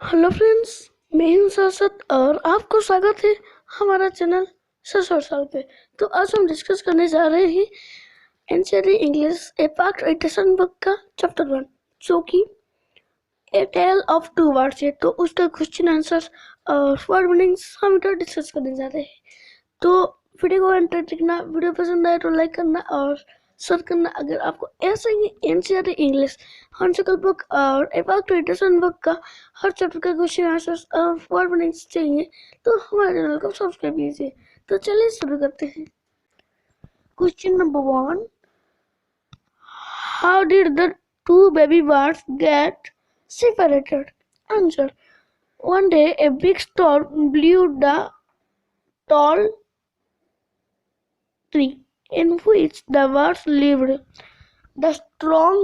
Hello friends, मैं हूं सरसत और आपको स्वागत है हमारा चैनल ससुर साल पे। तो आज हम डिस्कस करने जा रहे हैं एनसीईआरटी इंग्लिश ए पार्ट एडिशन बुक का चैप्टर 1, जो कि ए टेल ऑफ टू वर्ड्स है। तो उसका क्वेश्चन आंसर और वर्ड मीनिंग्स हम इधर डिस्कस करने जा रहे हैं। तो वीडियो को एंड तक देखना, वीडियो पसंद आए तो लाइक करना और शेयर करना। अगर आपको ऐसे ही एनसीईआरटी इंग्लिश honeysuckle बुक और एपाक एडिशन बुक का हर चैप्टर का क्वेश्चन आंसर्स और वर्ड मीनिंग्स चाहिए तो हमारे चैनल को सब्सक्राइब कीजिए। तो चलिए शुरू करते हैं। Question number 1, how did the two baby birds get separated? Answer: one day a big storm blew the tall tree in which the birds lived. The strong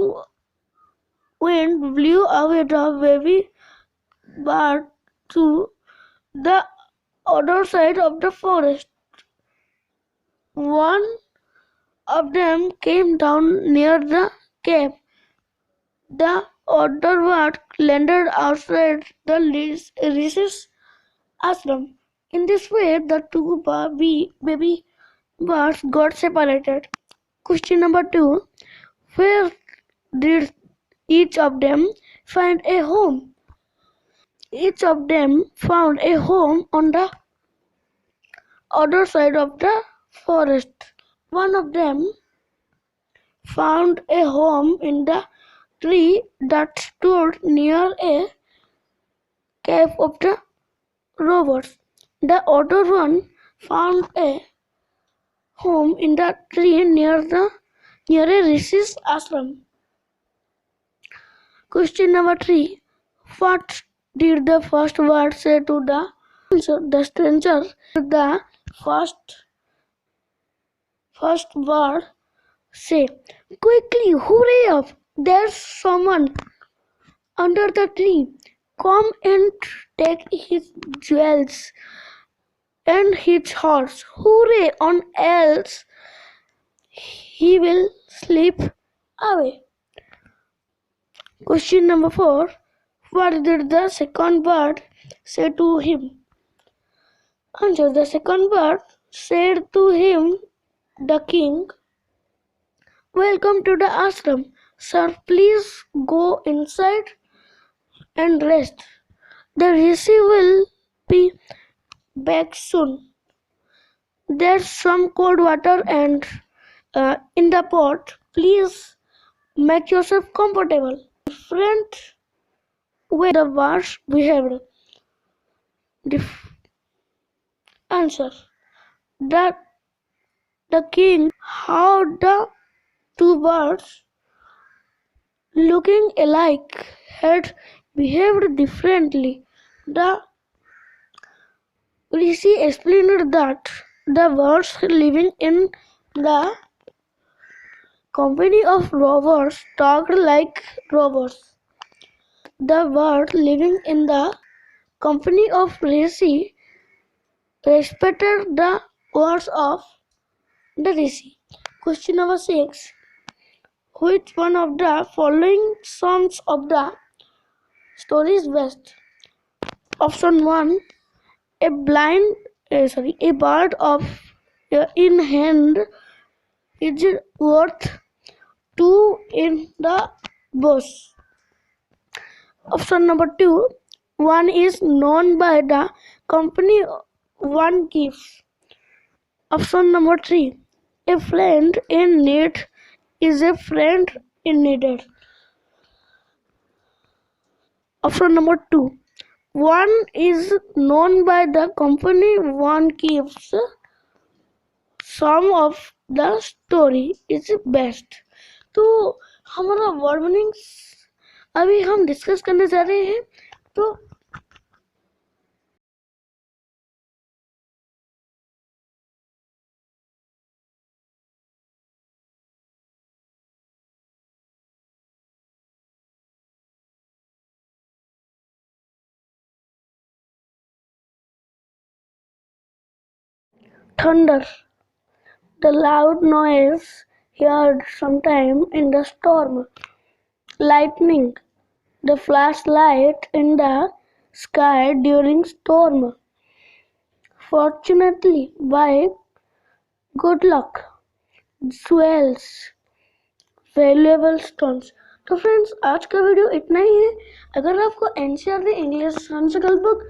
wind blew away the baby bird to the other side of the forest. One of them came down near the cave. The other bird landed outside the Rishis ashram. In this way, the two baby birds got separated. Question number 2. Where did each of them find a home? Each of them found a home on the other side of the forest. One of them found a home in the tree that stood near a cave of the robbers. The other one found a home in the tree near a rishis ashram. Question number 3. What did the first bird say to the stranger? The first bird say, "Quickly, hurry up! There's someone under the tree. Come and take his jewels and his horse. Hurry on, else he will slip away." Question number 4. What did the second bird say to him? Answer: the second bird said to him, "The king, welcome to the ashram. Sir, please go inside and rest. The rishi will be back soon. There's some cold water and in the pot. Please make yourself comfortable." Different way the birds behaved. Answer: that the king, how the two birds looking alike had behaved differently. The rishi explained that the birds living in the company of robbers talked like robbers. The bird living in the company of rishi respected the words of the rishi. Question number 6. Which one of the following songs of the story is best? Option 1. A bird of in hand is worth two in the bush. Option number 2. One is known by the company one keeps. Option number 3. A friend in need is a friend in needed. Option number 2. One is known by the company one keeps. Some of the story is best. तो हमारा word meanings अभी हम discuss करने जा रहे हैं। तो thunder, the loud noise heard sometime in the storm. Lightning, the flashlight in the sky during storm. Fortunately, by good luck, swells, valuable stones. तो फ्रेंड्स, आज का वीडियो इतना ही है। अगर आपको एनसीईआरटी इंग्लिश हॉनिसकल बुक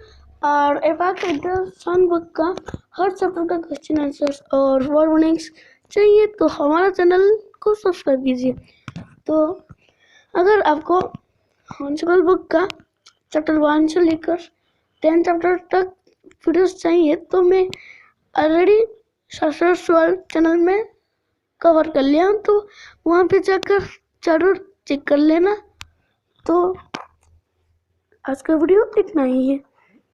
और एपाक इंटरसन बुक का हर चैप्टर का क्वेश्चन आंसर्स और वार्निंग्स चाहिए तो हमारा चैनल को सब्सक्राइब कीजिए। तो अगर आपको हॉनिसकल बुक का चैप्टर 1 से लेकर 10 चैप्टर तक वीडियोस चाहिए तो मैं ऑलरेडी शास्त्र चैनल में कवर कर लिया हूँ, तो वहाँ पे जाकर जरूर चेक कर लेना। तो आज का वीडियो इतना ही है।